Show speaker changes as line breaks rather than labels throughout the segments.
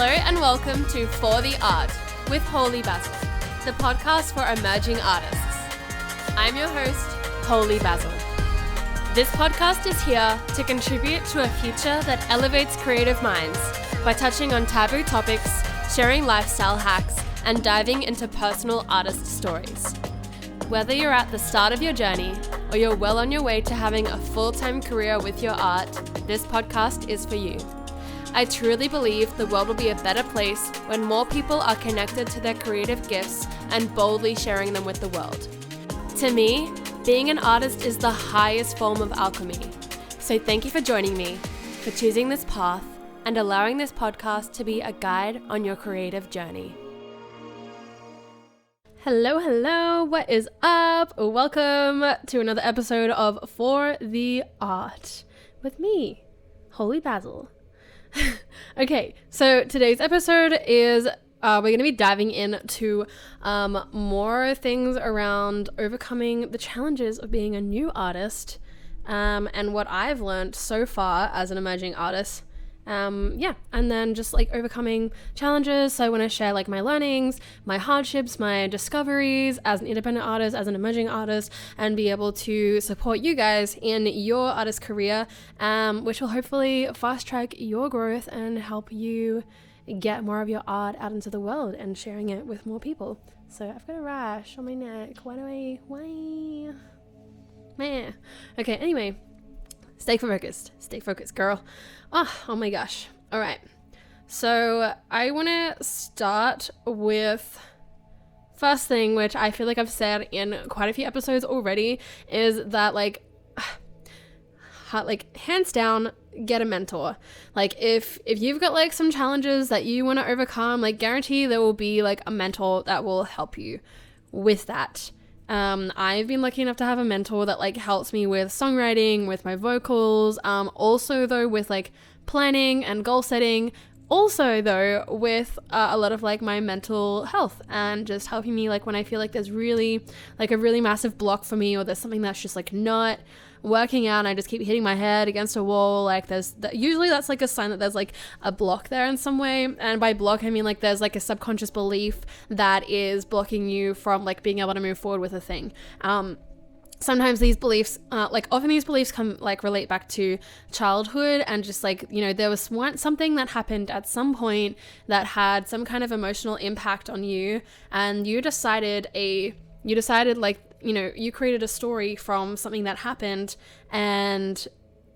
Hello and welcome to For the Art with Holy Basil, the podcast for emerging artists. I'm your host, Holy Basil. This podcast is here to contribute to a future that elevates creative minds by touching on taboo topics, sharing lifestyle hacks, and diving into personal artist stories. Whether you're at the start of your journey or you're well on your way to having a full-time career with your art, this podcast is for you. I truly believe the world will be a better place when more people are connected to their creative gifts and boldly sharing them with the world. To me, being an artist is the highest form of alchemy. So thank you for joining me, for choosing this path, and allowing this podcast to be a guide on your creative journey. Hello, what is up? Welcome to another episode of For the Art with me, Holy Basil. Okay, so today's episode is we're going to be diving into more things around overcoming the challenges of being a new artist and what I've learned so far as an emerging artist. And then just like overcoming challenges. So I want to share like my learnings, my hardships, my discoveries as an independent artist, as an emerging artist, and be able to support you guys in your artist career, which will hopefully fast track your growth and help you get more of your art out into the world and sharing it with more people. So I've got a rash on my neck. Why? Meh. Okay, anyway. Stay focused, girl. Oh my gosh. All right. So I want to start with first thing, which I feel like I've said in quite a few episodes already, is that like hands down, get a mentor. Like if you've got like some challenges that you want to overcome, like guarantee there will be like a mentor that will help you with that. I've been lucky enough to have a mentor that like helps me with songwriting, with my vocals, also though with like planning and goal setting, also though with a lot of like my mental health and just helping me like when I feel like there's really like a really massive block for me, or there's something that's just like not working out and I just keep hitting my head against a wall. Like usually that's like a sign that there's like a block there in some way, and by block I mean like there's like a subconscious belief that is blocking you from like being able to move forward with a thing. Sometimes these beliefs often these beliefs come like relate back to childhood, and just like, you know, there was something that happened at some point that had some kind of emotional impact on you, and you decided like, you know, you created a story from something that happened, and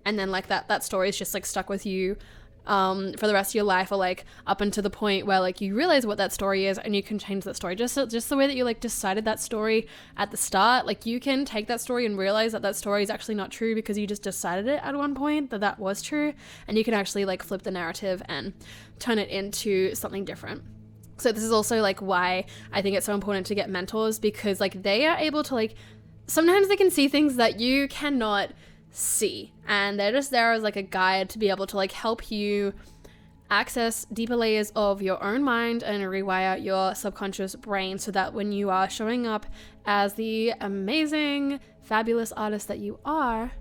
then like that story is just like stuck with you for the rest of your life, or like up until the point where like you realize what that story is and you can change that story. Just the way that you like decided that story at the start, like you can take that story and realize that story is actually not true because you just decided it at one point that was true, and you can actually like flip the narrative and turn it into something different. So this is also like why I think it's so important to get mentors, because like they are able to like, sometimes they can see things that you cannot see, and they're just there as like a guide to be able to like help you access deeper layers of your own mind and rewire your subconscious brain, so that when you are showing up as the amazing, fabulous artist that you are,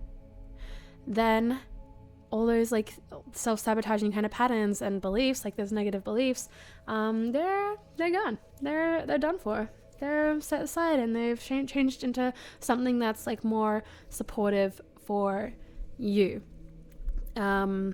then all those like self-sabotaging kind of patterns and beliefs, like those negative beliefs, they're gone. They're done for. They're set aside, and they've changed into something that's like more supportive for you. Okay.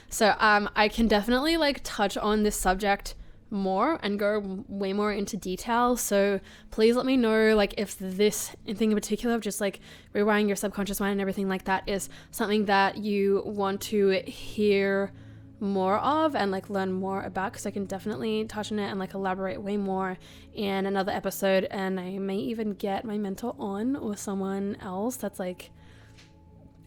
So I can definitely like touch on this subject more and go way more into detail, so please let me know like if this thing in particular of just like rewiring your subconscious mind and everything like that is something that you want to hear more of and like learn more about, because I can definitely touch on it and like elaborate way more in another episode, and I may even get my mentor on, or someone else that's like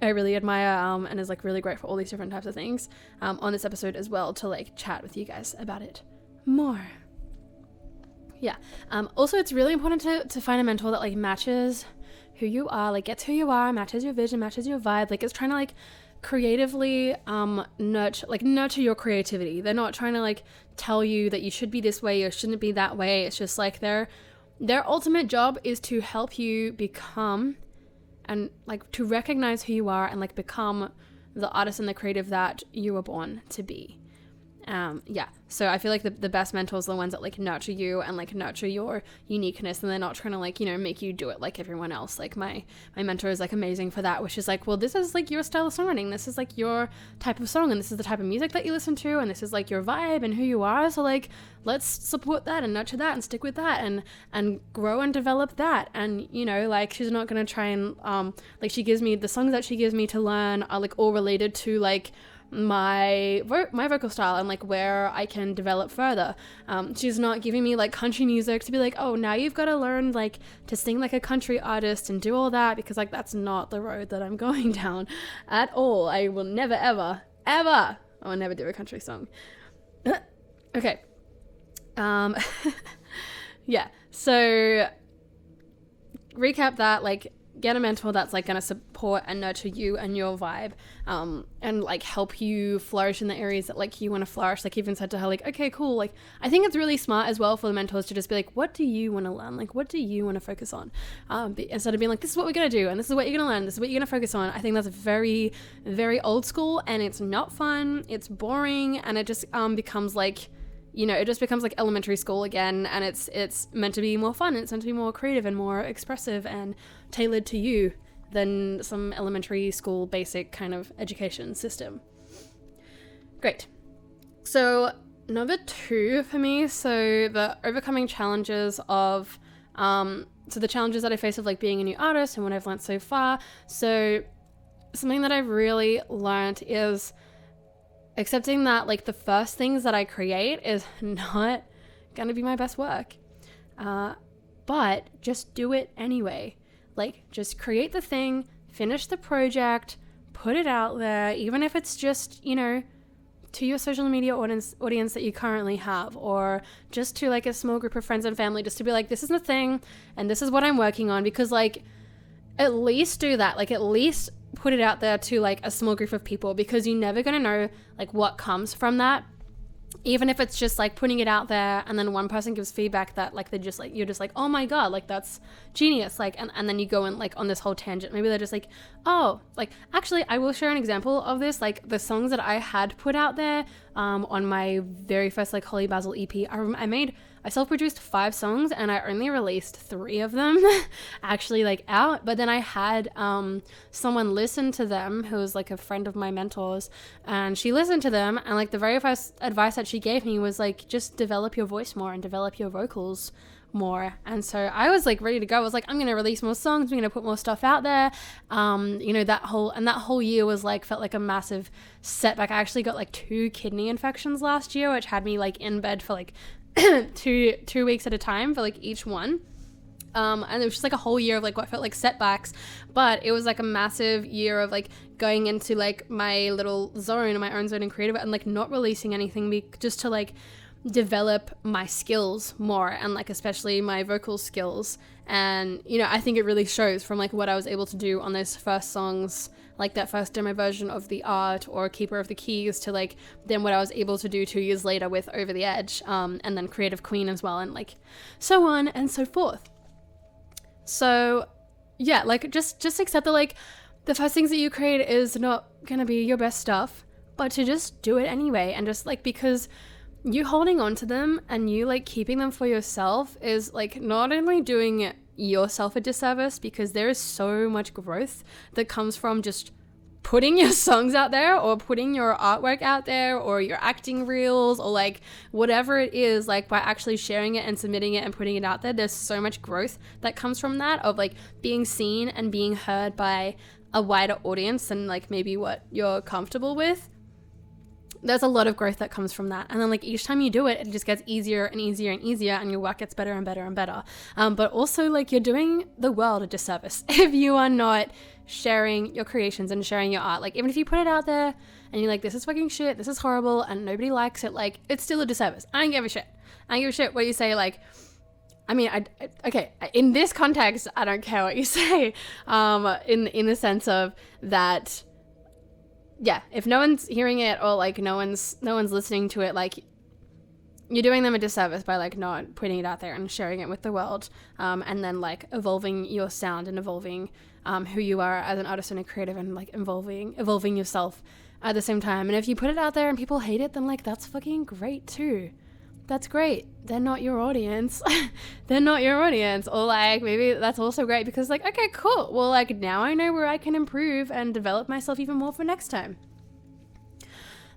I really admire and is like really great for all these different types of things on this episode as well, to like chat with you guys about it more. Also it's really important to find a mentor that like matches who you are, like gets who you are, matches your vision, matches your vibe, like it's trying to like creatively nurture your creativity. They're not trying to like tell you that you should be this way or shouldn't be that way. It's just like their ultimate job is to help you become, and like to recognize who you are and like become the artist and the creative that you were born to be. Yeah, so I feel like the best mentors are the ones that like nurture you and like nurture your uniqueness, and they're not trying to like, you know, make you do it like everyone else. Like my mentor is like amazing for that, which is like, well, this is like your style of songwriting, this is like your type of song, and this is the type of music that you listen to, and this is like your vibe and who you are, so like let's support that and nurture that and stick with that and grow and develop that. And you know, like she's not gonna try and like she gives me the songs that she gives me to learn are like all related to like my vocal style and like where I can develop further. She's not giving me like country music to be like, oh, now you've got to learn like to sing like a country artist and do all that, because like that's not the road that I'm going down at all. I will never ever I will never do a country song. Okay. Yeah, so recap that, like get a mentor that's like going to support and nurture you and your vibe, and like help you flourish in the areas that like you want to flourish. Like even said to her, like, okay, cool, like I think it's really smart as well for the mentors to just be like, what do you want to learn, like what do you want to focus on, instead of being like, this is what we're going to do and this is what you're going to learn, this is what you're going to focus on. I think that's very, very old school, and it's not fun, it's boring, and it just becomes like, you know, it just becomes like elementary school again, and it's meant to be more fun, it's meant to be more creative and more expressive and tailored to you than some elementary school basic kind of education system. Great. So number 2 for me, so the overcoming challenges of, so the challenges that I face of like being a new artist and what I've learned so far. So something that I've really learned is accepting that like the first things that I create is not gonna be my best work, but just do it anyway. Like just create the thing, finish the project, put it out there, even if it's just, you know, to your social media audience that you currently have, or just to like a small group of friends and family, just to be like, this is the thing and this is what I'm working on. Because like at least do that, like at least put it out there to like a small group of people, because you're never going to know like what comes from that. Even if it's just like putting it out there and then one person gives feedback that like they're just like, you're just like, oh my god, like that's genius, like, and then you go in like on this whole tangent. Maybe they're just like, oh, like actually I will share an example of this. Like the songs that I had put out there on my very first like Holy Basil EP, I self-produced 5 songs and I only released 3 of them actually like out. But then I had someone listen to them who was like a friend of my mentors, and she listened to them, and like the very first advice that she gave me was like, just develop your voice more and develop your vocals more. And so I was like ready to go. I was like, I'm gonna release more songs, I'm gonna put more stuff out there. You know, that whole year was like, felt like a massive setback. I actually got like 2 kidney infections last year, which had me like in bed for like two weeks at a time for like each one. And it was just like a whole year of like what felt like setbacks, but it was like a massive year of like going into like my little zone, my own zone and creative, and like not releasing anything just to like develop my skills more, and like especially my vocal skills. And you know, I think it really shows from like what I was able to do on those first songs, like that first demo version of The Art or Keeper of the Keys, to like then what I was able to do 2 years later with Over the Edge, and then Creative Queen as well, and like so on and so forth. So yeah, like just accept that like the first things that you create is not gonna be your best stuff, but to just do it anyway. And just like, because you holding on to them and you like keeping them for yourself is like not only doing yourself a disservice, because there is so much growth that comes from just putting your songs out there or putting your artwork out there or your acting reels or like whatever it is, like by actually sharing it and submitting it and putting it out there, there's so much growth that comes from that, of like being seen and being heard by a wider audience than like maybe what you're comfortable with. There's a lot of growth that comes from that. And then like each time you do it, it just gets easier and easier and easier, and your work gets better and better and better. But also like you're doing the world a disservice if you are not sharing your creations and sharing your art. Like even if you put it out there and you're like, this is fucking shit, this is horrible, and nobody likes it, like it's still a disservice. I don't give a shit. I don't give a shit what you say. Like, I mean, okay, in this context, I don't care what you say, in the sense of that, yeah, if no one's hearing it or like no one's listening to it, like you're doing them a disservice by like not putting it out there and sharing it with the world, and then like evolving your sound and evolving who you are as an artist and a creative, and like evolving yourself at the same time. And if you put it out there and people hate it, then like that's fucking great too. That's great. They're not your audience. They're not your audience. Or like maybe that's also great because like, okay, cool. Well, like now I know where I can improve and develop myself even more for next time.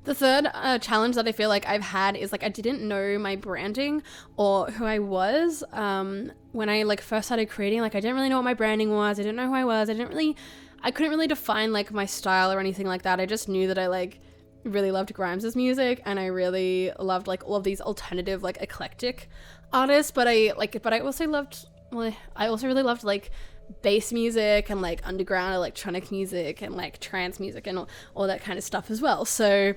The third challenge that I feel like I've had is like I didn't know my branding or who I was when I like first started creating. Like I didn't really know what my branding was. I didn't know who I was. I couldn't really define like my style or anything like that. I just knew that I like really loved Grimes' music and I really loved like all of these alternative like eclectic artists, but I also really loved like bass music and like underground electronic music and like trance music and all that kind of stuff as well. So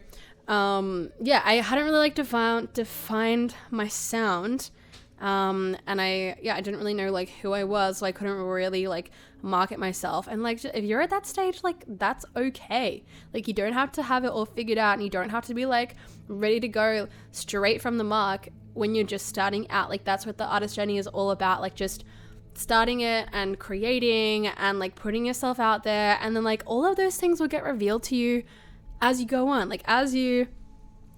yeah, I hadn't really like defined my sound, and I didn't really know like who I was, so I couldn't really like market myself. And like if you're at that stage, like that's okay. Like you don't have to have it all figured out and you don't have to be like ready to go straight from the mark when you're just starting out. Like that's what the artist journey is all about, like just starting it and creating and like putting yourself out there, and then like all of those things will get revealed to you as you go on, like as you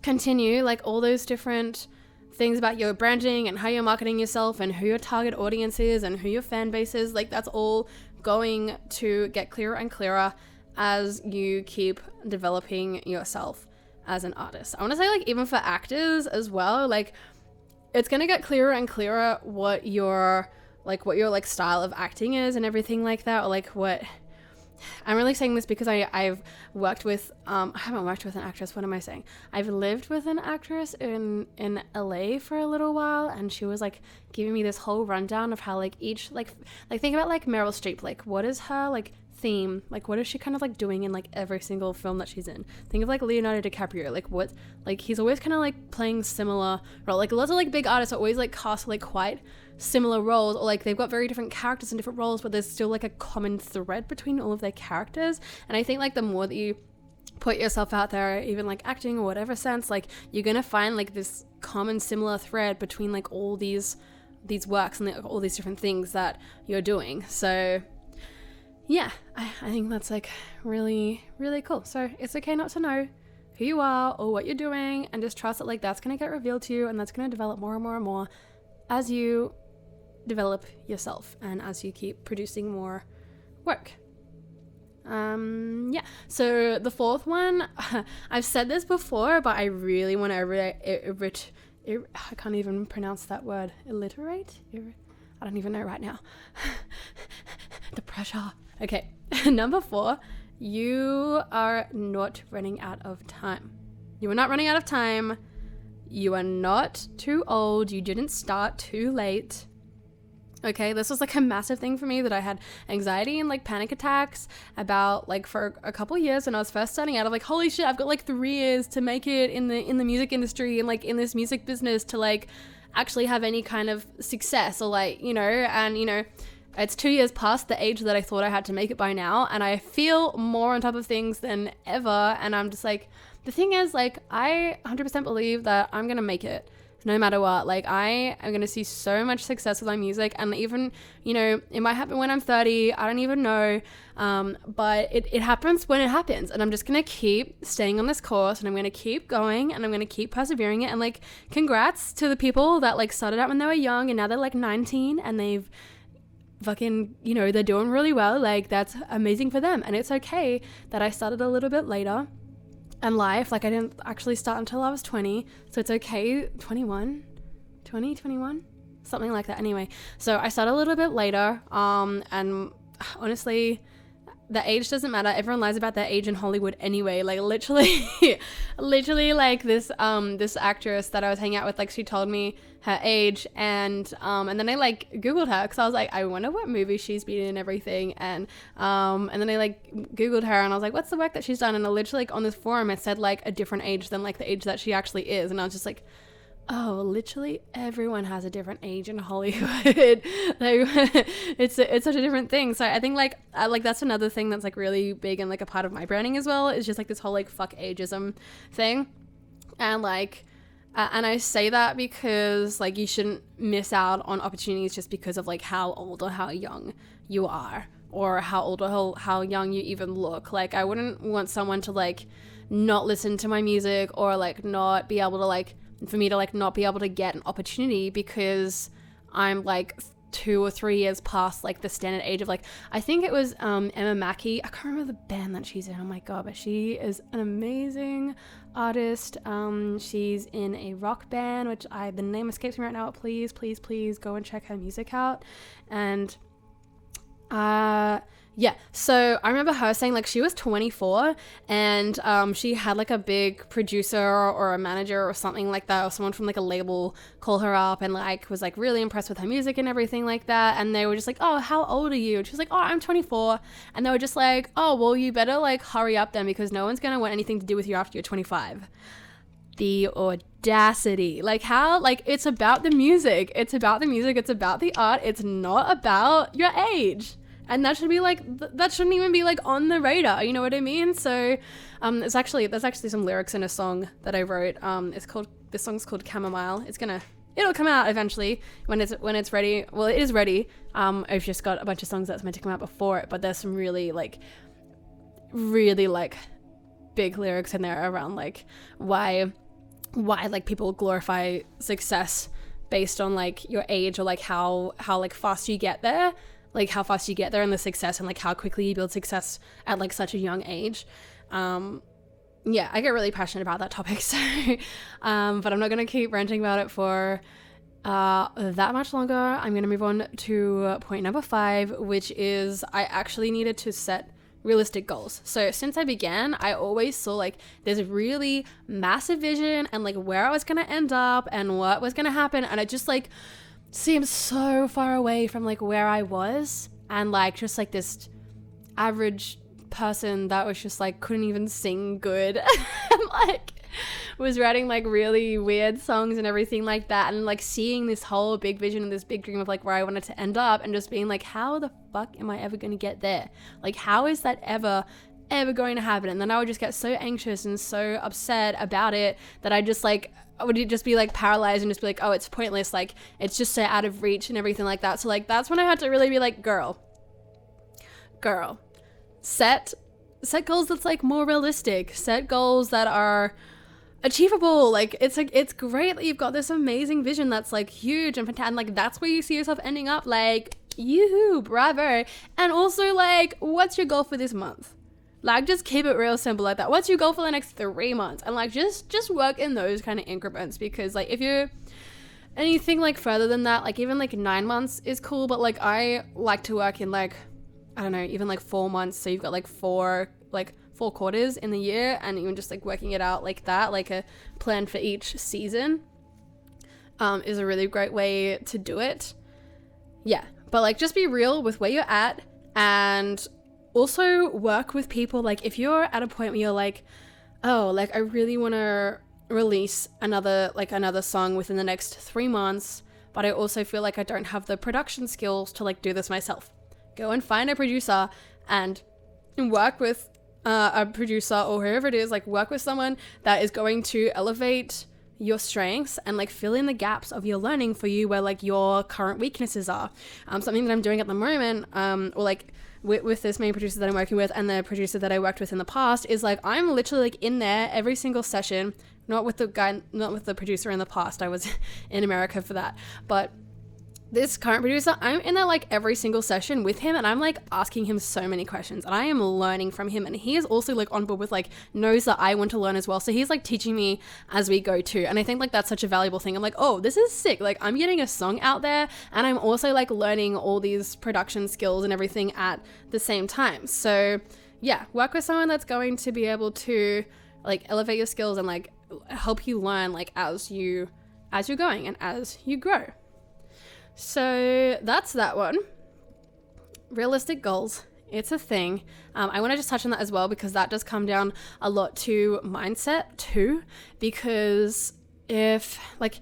continue, like all those different things about your branding and how you're marketing yourself and who your target audience is and who your fan base is. Like that's all going to get clearer and clearer as you keep developing yourself as an artist. I want to say like even for actors as well, like it's going to get clearer and clearer what your style of acting is and everything like that. Or like what I'm really saying this because I've worked with I haven't worked with an actress, what am I saying? I've lived with an actress in LA for a little while, and she was like giving me this whole rundown of how like each like think about like Meryl Streep, like what is her like theme, like what is she kind of like doing in like every single film that she's in. Think of like Leonardo DiCaprio, like what, like he's always kind of like playing similar role. Like lots of like big artists are always like cast like quite similar roles, or like they've got very different characters and different roles, but there's still like a common thread between all of their characters. And I think like the more that you put yourself out there, even like acting or whatever sense, like you're gonna find like this common similar thread between like all these works and like, all these different things that you're doing. So yeah, I think that's like really, really cool. So it's okay not to know who you are or what you're doing, and just trust that like that's going to get revealed to you, and that's going to develop more and more and more as you develop yourself and as you keep producing more work. Yeah, so the fourth one, I've said this before, but I really want to I can't even pronounce that word. Alliterate? I don't even know right now. The pressure. Okay, number 4, you are not running out of time. You are not running out of time. You are not too old. You didn't start too late. Okay, this was like a massive thing for me that I had anxiety and like panic attacks about like for a couple of years when I was first starting out. I'm like, holy shit, I've got like 3 years to make it in the music industry and like in this music business to like actually have any kind of success, or like, you know, and you know, it's 2 years past the age that I thought I had to make it by now, and I feel more on top of things than ever. And I'm just like, the thing is, like, I 100% believe that I'm gonna make it no matter what. Like, I am gonna see so much success with my music, and even, you know, it might happen when I'm 30, I don't even know, but it happens when it happens, and I'm just gonna keep staying on this course, and I'm gonna keep going, and I'm gonna keep persevering it. And like, congrats to the people that like started out when they were young and now they're like 19 and they've fucking, you know, they're doing really well. Like, that's amazing for them. And it's okay that I started a little bit later in life. Like, I didn't actually start until I was 20, so it's okay. 21, something like that. Anyway, so I started a little bit later, and honestly, the age doesn't matter. Everyone lies about their age in Hollywood anyway. Like, literally like this actress that I was hanging out with, like, she told me her age, and then I like Googled her because I was like, I wonder what movie she's been in and everything, and then I like Googled her and I was like, what's the work that she's done? And I literally, like, on this forum it said like a different age than like the age that she actually is, and I was just like, oh, literally everyone has a different age in Hollywood. Like, it's such a different thing. So I think like that's another thing that's like really big and like a part of my branding as well, is just like this whole like fuck ageism thing. And like and I say that because like you shouldn't miss out on opportunities just because of like how old or how young you are, or how old or how young you even look. Like, I wouldn't want someone to like not listen to my music, or like not be able to like, for me to like not be able to get an opportunity because I'm like 2 or 3 years past like the standard age of like, I think it was Emma Mackey. I can't remember the band that she's in. Oh my god, but she is an amazing artist. She's in a rock band, which the name escapes me right now. Please go and check her music out. And yeah, so I remember her saying like she was 24 and she had like a big producer or a manager or something like that, or someone from like a label call her up and like was like really impressed with her music and everything like that. And they were just like, oh, how old are you? And she was like, oh, I'm 24. And they were just like, oh, well, you better like hurry up then, because no one's gonna want anything to do with you after you're 25. The audacity. Like, how, like, it's about the music, it's about the art, it's not about your age. And that should be like, that shouldn't even be like on the radar, you know what I mean? So there's actually some lyrics in a song that I wrote. This song's called Chamomile. It'll come out eventually when it's ready. Well, it is ready. I've just got a bunch of songs that's meant to come out before it, but there's some really like big lyrics in there around like why like people glorify success based on like your age, or like how like fast you get there. Like how fast you get there and the success, and like how quickly you build success at like such a young age. Yeah, I get really passionate about that topic. So, but I'm not going to keep ranting about it for that much longer. I'm going to move on to point number 5, which is I actually needed to set realistic goals. So since I began, I always saw like this really massive vision and like where I was going to end up and what was going to happen. And it just like seems so far away from like where I was, and like just like this average person that was just like couldn't even sing good and like was writing like really weird songs and everything like that, and like seeing this whole big vision and this big dream of like where I wanted to end up, and just being like, how the fuck am I ever going to get there? Like, how is that ever going to happen? And then I would just get so anxious and so upset about it that I would just be like paralyzed and just be like, oh, it's pointless, like it's just so out of reach and everything like that. So like that's when I had to really be like, girl, set goals that's like more realistic, set goals that are achievable. Like it's great that you've got this amazing vision that's like huge and fantastic, like that's where you see yourself ending up, like yoo-hoo, bravo. And also like, what's your goal for this month? Like, just keep it real simple like that. What's your goal for the next 3 months? And like just work in those kind of increments, because like if you're anything like further than that, like even like 9 months is cool, but like I like to work in like, I don't know, even like 4 months. So you've got like four quarters in the year, and even just like working it out like that, like a plan for each season is a really great way to do it. Yeah, but like just be real with where you're at, and also work with people. Like if you're at a point where you're like, oh, like I really want to release another song within the next 3 months, but I also feel like I don't have the production skills to like do this myself, go and find a producer and work with a producer or whoever it is, like work with someone that is going to elevate your strengths and like fill in the gaps of your learning for you where like your current weaknesses are. Something that I'm doing at the moment, or like with this main producer that I'm working with and the producer that I worked with in the past, is like I'm literally like in there every single session, not with the producer in the past. I was in America for that, but this current producer, I'm in there like every single session with him, and I'm like asking him so many questions, and I am learning from him, and he is also like on board with like knows that I want to learn as well, so he's like teaching me as we go too. And I think like that's such a valuable thing. I'm like, oh, this is sick, like I'm getting a song out there and I'm also like learning all these production skills and everything at the same time. So yeah, work with someone that's going to be able to like elevate your skills and like help you learn like as you're going and as you grow. So that's that one. Realistic goals. It's a thing. I want to just touch on that as well, because that does come down a lot to mindset too. Because if like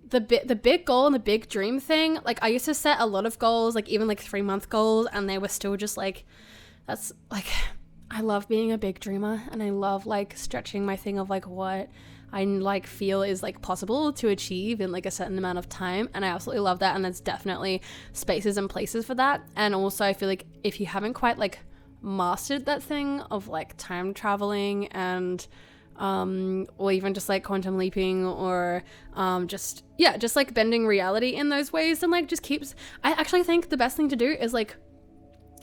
the big goal and the big dream thing, like I used to set a lot of goals, like even like 3-month goals, and they were still just like, that's like, I love being a big dreamer, and I love like stretching my thing of like what I like feel is like possible to achieve in like a certain amount of time. And I absolutely love that. And there's definitely spaces and places for that. And also I feel like if you haven't quite like mastered that thing of like time traveling and or even just like quantum leaping or just like bending reality in those ways, then like just keeps, I actually think the best thing to do is like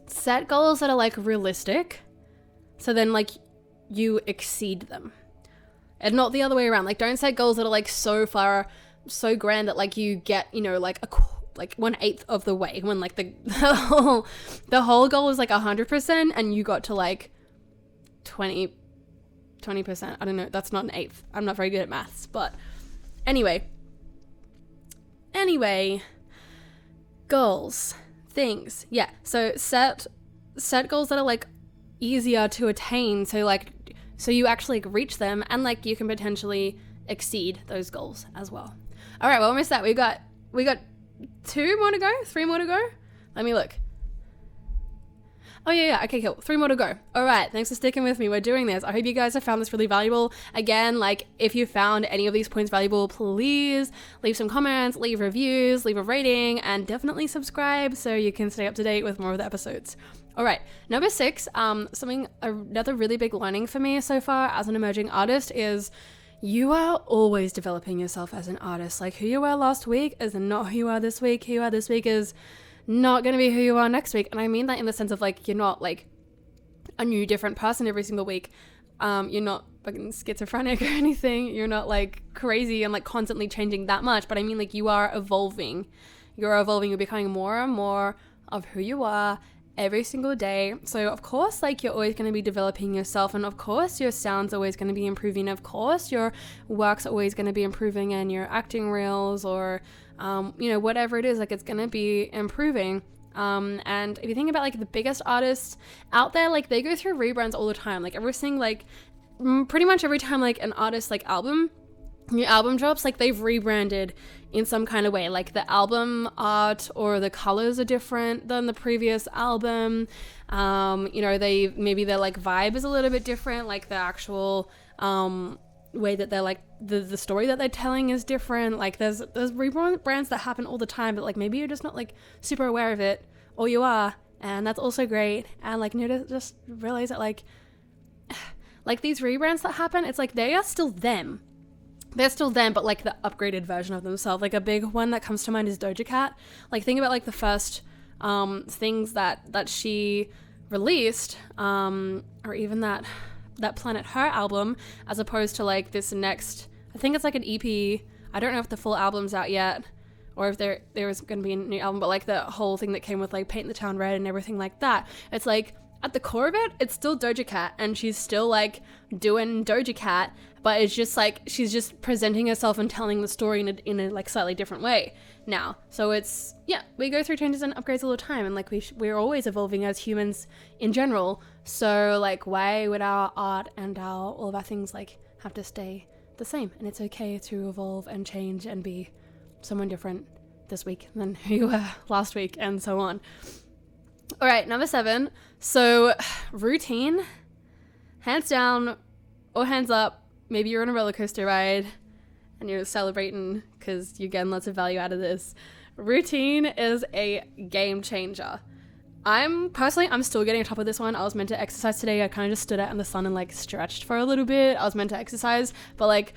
set goals that are like realistic, so then like you exceed them, and not the other way around. Like don't set goals that are like so far, so grand that like you get, you know, like like 1/8 of the way, when like the whole goal is like 100% and you got to like 20%. I don't know, that's not an eighth. I'm not very good at maths, but anyway, goals, things. Yeah, so set goals that are like easier to attain, so you actually reach them, and like you can potentially exceed those goals as well. All right, well, almost that. We got 2 more to go, 3 more to go. Let me look. Oh yeah, okay, cool. 3 more to go. All right, thanks for sticking with me. We're doing this. I hope you guys have found this really valuable. Again, like if you found any of these points valuable, please leave some comments, leave reviews, leave a rating, and definitely subscribe so you can stay up to date with more of the episodes. All right, number 6, another really big learning for me so far as an emerging artist is you are always developing yourself as an artist. Like who you were last week is not who you are this week. Who you are this week is not going to be who you are next week. And I mean that in the sense of like, you're not like a new different person every single week. You're not fucking schizophrenic or anything. You're not like crazy and like constantly changing that much. But I mean like you are evolving. You're becoming more and more of who you are every single day. So of course, like you're always going to be developing yourself, and of course your sound's always going to be improving. Of course your work's always going to be improving, and your acting reels or you know, whatever it is, like it's going to be improving. And if you think about like the biggest artists out there, like they go through rebrands all the time. Like everything, like pretty much every time like an artist like new album drops, like they've rebranded in some kind of way. Like the album art or the colors are different than the previous album. You know, their like vibe is a little bit different. Like the actual way that they're like the story that they're telling is different. Like there's rebrands that happen all the time, but like maybe you're just not like super aware of it, or you are, and that's also great. And like just realize that like these rebrands that happen, it's like they are still them. They're still them, but like the upgraded version of themselves. Like a big one that comes to mind is Doja Cat. Like think about like the first things that she released, or even that Planet Her album, as opposed to like this next, I think it's like an EP. I don't know if the full album's out yet, or if there is going to be a new album, but like the whole thing that came with like Paint the Town Red and everything like that. It's like at the core of it, it's still Doja Cat, and she's still like doing Doja Cat, but it's just like she's just presenting herself and telling the story in a like slightly different way now. So it's, yeah, we go through changes and upgrades all the time, and like we're always evolving as humans in general. So like why would our art and all of our things like have to stay the same? And it's okay to evolve and change and be someone different this week than who you were last week, and so on. All right, number 7. So routine, hands down or hands up. Maybe you're on a roller coaster ride and you're celebrating because you're getting lots of value out of this. Routine is a game changer. I'm still getting on top of this one. I was meant to exercise today. I kind of just stood out in the sun and like stretched for a little bit. I was meant to exercise, but like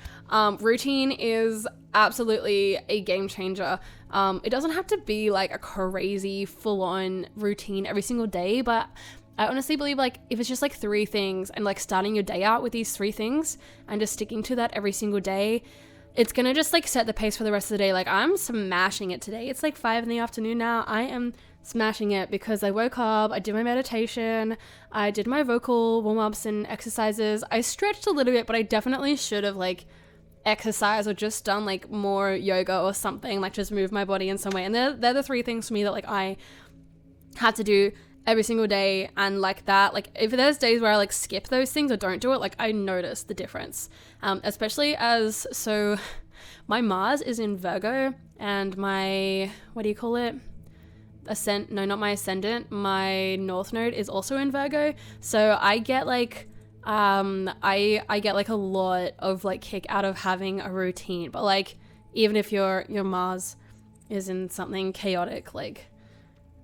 routine is absolutely a game changer. It doesn't have to be like a crazy full-on routine every single day, but I honestly believe like if it's just like 3 things and like starting your day out with these 3 things and just sticking to that every single day, it's gonna just like set the pace for the rest of the day. Like I'm smashing it today. It's like 5 in the afternoon now. I am smashing it because I woke up, I did my meditation, I did my vocal warm-ups and exercises. I stretched a little bit, but I definitely should have like exercised or just done like more yoga or something, like just move my body in some way. And they're the 3 things for me that like I had to do every single day. And like that, like if there's days where I like skip those things or don't do it, like I notice the difference, especially so my Mars is in Virgo, and my, what do you call it, not my ascendant, my north node is also in Virgo. So I get like I get like a lot of like kick out of having a routine, but like even if your Mars is in something chaotic, like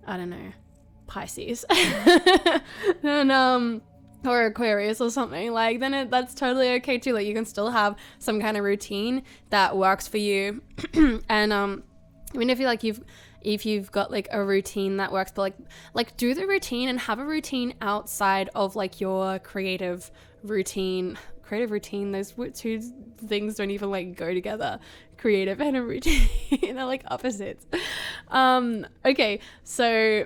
I don't know, Pisces, and or Aquarius or something, like then that's totally okay too. Like you can still have some kind of routine that works for you, and I mean if you've got like a routine that works, but like do the routine and have a routine outside of like your creative routine. Those two things don't even like go together. Creative and a routine they're like opposites. Okay, so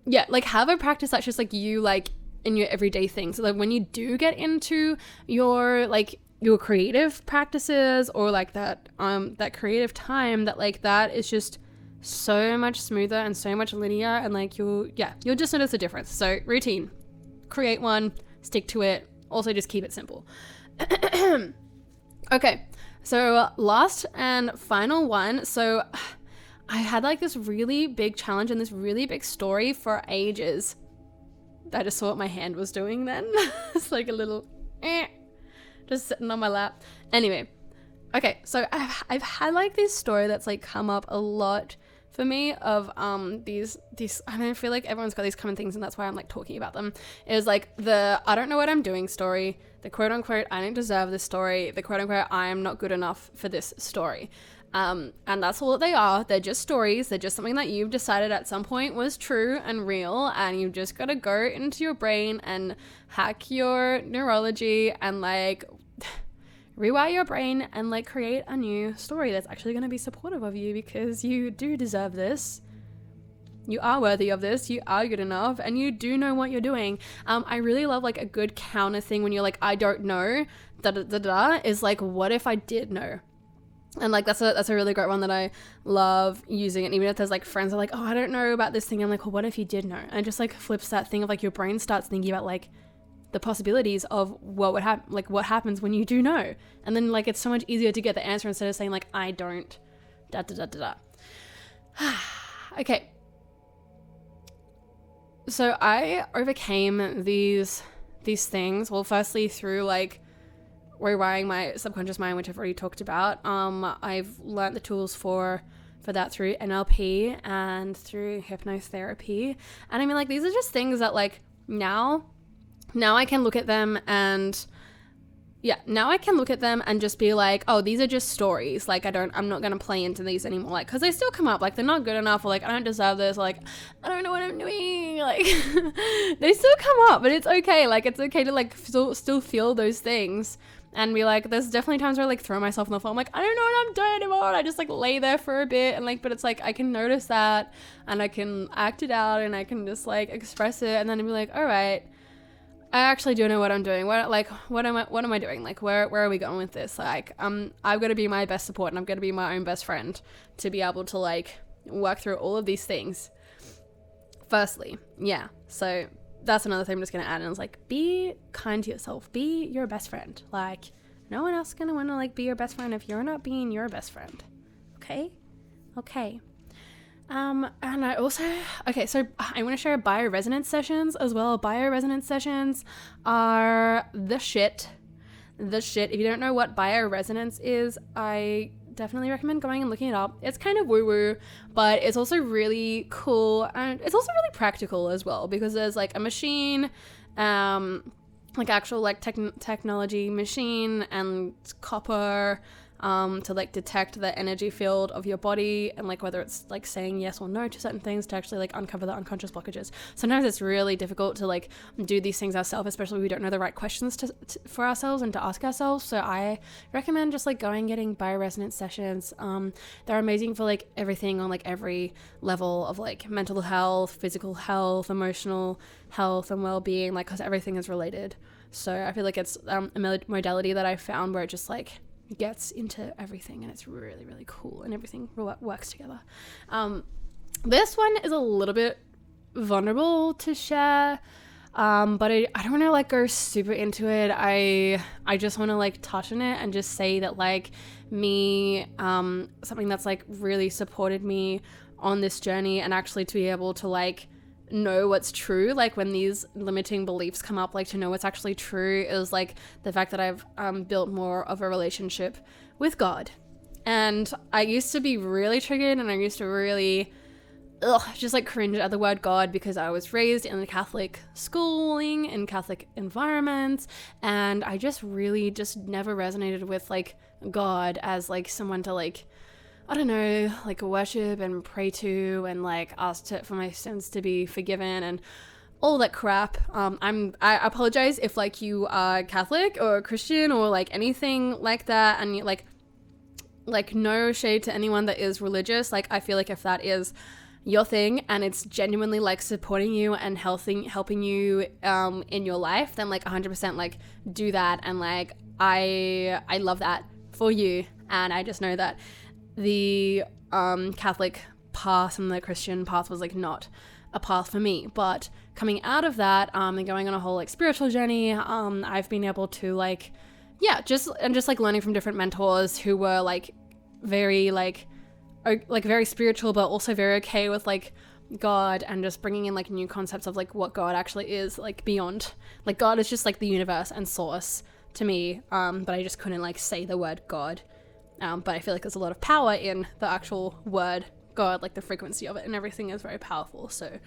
yeah, like have a practice that's just like you like in your everyday things. So like when you do get into your like your creative practices or like that creative time, that is just so much smoother and so much linear, and like you'll just notice a difference. So routine, create one, stick to it, also just keep it simple. Okay, so last and final one. So I had like this really big challenge and this really big story for ages. I just saw what my hand was doing then. It's like a little just sitting on my lap. Anyway, okay, so I've had like this story that's like come up a lot for me of these I don't feel like everyone's got these common things, and that's why I'm like talking about them. It was like the I don't know what I'm doing story, the quote unquote I don't deserve this story, the quote unquote I am not good enough for this story. And that's all that they are. They're just stories. They're just something that you've decided at some point was true and real, and you've just got to go into your brain and hack your neurology and like rewire your brain and like create a new story that's actually going to be supportive of you, because you do deserve this. You are worthy of this. You are good enough, and you do know what you're doing. I really love like a good counter thing when you're like, I don't know, is like, what if I did know? And like that's a really great one that I love using. And even if there's like friends are like, oh, I don't know about this thing, I'm like, well, what if you did know? And it just like flips that thing of like your brain starts thinking about like the possibilities of what would happen, like what happens when you do know. And then like it's so much easier to get the answer instead of saying like I don't Okay, so I overcame these things, well, firstly through like rewiring my subconscious mind, which I've already talked about. I've learned the tools for that through NLP and through hypnotherapy. And I mean, like, these are just things that like now I can look at them and just be like, oh, these are just stories. Like I'm not going to play into these anymore. Like, cause they still come up, like they're not good enough, or like, I don't deserve this. Or, like, I don't know what I'm doing. Like they still come up, but it's okay. Like, it's okay to like still feel those things. And be like, there's definitely times where I like throw myself on the floor. I'm like, I don't know what I'm doing anymore. And I just like lay there for a bit, and like, but it's like I can notice that, and I can act it out, and I can just like express it, and then be like, all right, I actually do know what I'm doing. What am I doing? Like, where are we going with this? Like, I've got to be my best support, and I'm going to be my own best friend to be able to like work through all of these things. Firstly, yeah. So that's another thing I'm just going to add in, is like, be kind to yourself. Be your best friend. Like, no one else is going to want to like be your best friend if you're not being your best friend. Okay. And I also, so I want to share bioresonance sessions as well. Bioresonance sessions are the shit. If you don't know what bioresonance is, I definitely recommend going and looking it up. It's kind of woo-woo, but it's also really cool, and it's also really practical as well, because there's like a machine, like actual like technology machine, and copper to like detect the energy field of your body, and like whether it's like saying yes or no to certain things, to actually like uncover the unconscious blockages. Sometimes it's really difficult to like do these things ourselves, especially if we don't know the right questions for ourselves and to ask ourselves. So I recommend just like getting bioresonance sessions. They're amazing for like everything on like every level of like mental health, physical health, emotional health, and well-being, like, because everything is related. So I feel like it's a modality that I found where it just like gets into everything, and it's really, really cool, and everything works together. This one is a little bit vulnerable to share, but I don't want to like go super into it. I just want to like touch on it and just say that like me, something that's like really supported me on this journey, and actually to be able to like know what's true, like when these limiting beliefs come up, like to know what's actually true is like the fact that I've built more of a relationship with God. And I used to be really triggered, and I used to really just like cringe at the word God, because I was raised in the Catholic schooling, in Catholic environments, and I just really just never resonated with like God as like someone to like, I don't know, like worship and pray to, and like ask for my sins to be forgiven and all that crap. I apologize if like you are Catholic or Christian or like anything like that, and you like no shade to anyone that is religious. Like I feel like if that is your thing and it's genuinely like supporting you and helping you in your life, then like 100% like do that. And like I love that for you. And I just know that the Catholic path and the Christian path was like not a path for me. But coming out of that and going on a whole like spiritual journey, I've been able to like just like learning from different mentors who were like very like very spiritual, but also very okay with like God, and just bringing in like new concepts of like what God actually is, like beyond like God is just like the universe and source to me, but I just couldn't like say the word God. But I feel like there's a lot of power in the actual word God, like the frequency of it and everything is very powerful. So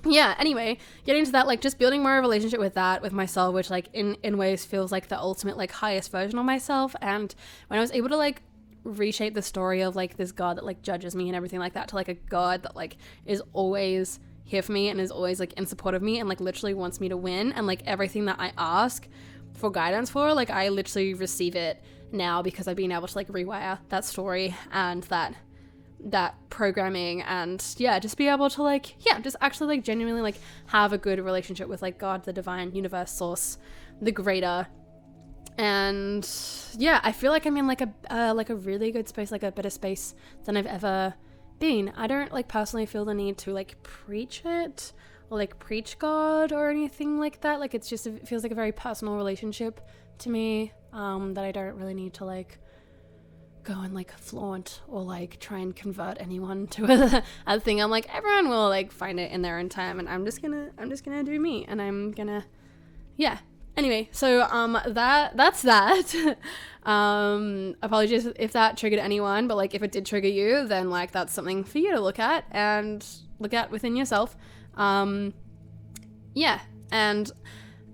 yeah, anyway, getting to that, like just building more of a relationship with that, with myself, which like in ways feels like the ultimate like highest version of myself. And when I was able to like reshape the story of like this God that like judges me and everything like that to like a God that like is always here for me and is always like in support of me and like literally wants me to win, and like everything that I ask for guidance for, like I literally receive it now because I've been able to like rewire that story and that programming, and just be able to like just actually like genuinely like have a good relationship with like God, the divine universe source, the greater. And I feel like I'm in like a really good space, like a better space than I've ever been. I don't like personally feel the need to like preach it or like preach God or anything like that. Like it feels like a very personal relationship to me, that I don't really need to like go and like flaunt or like try and convert anyone to a thing. I'm like, everyone will like find it in their own time, and I'm just gonna do me, and I'm gonna anyway, so that's that. Apologies if that triggered anyone, but like if it did trigger you, then like that's something for you to look at within yourself. And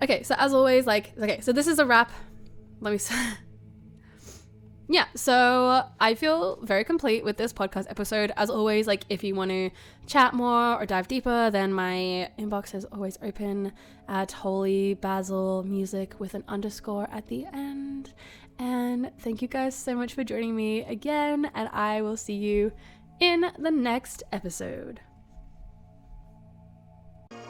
okay, so as always, so this is a wrap. Let me so I feel very complete with this podcast episode. As always, like if you want to chat more or dive deeper, then my inbox is always open at Holy Basil Music with an _ at the end. And thank you guys so much for joining me again, and I will see you in the next episode.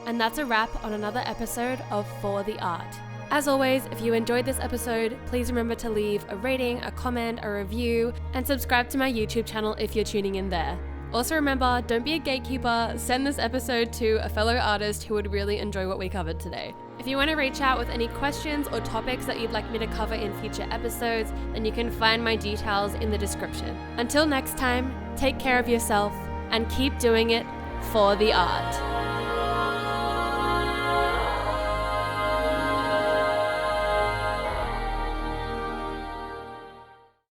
And that's a wrap on another episode of For the Art. As always, if you enjoyed this episode, please remember to leave a rating, a comment, a review, and subscribe to my YouTube channel if you're tuning in there. Also remember, don't be a gatekeeper, send this episode to a fellow artist who would really enjoy what we covered today. If you want to reach out with any questions or topics that you'd like me to cover in future episodes, then you can find my details in the description. Until next time, take care of yourself and keep doing it for the art.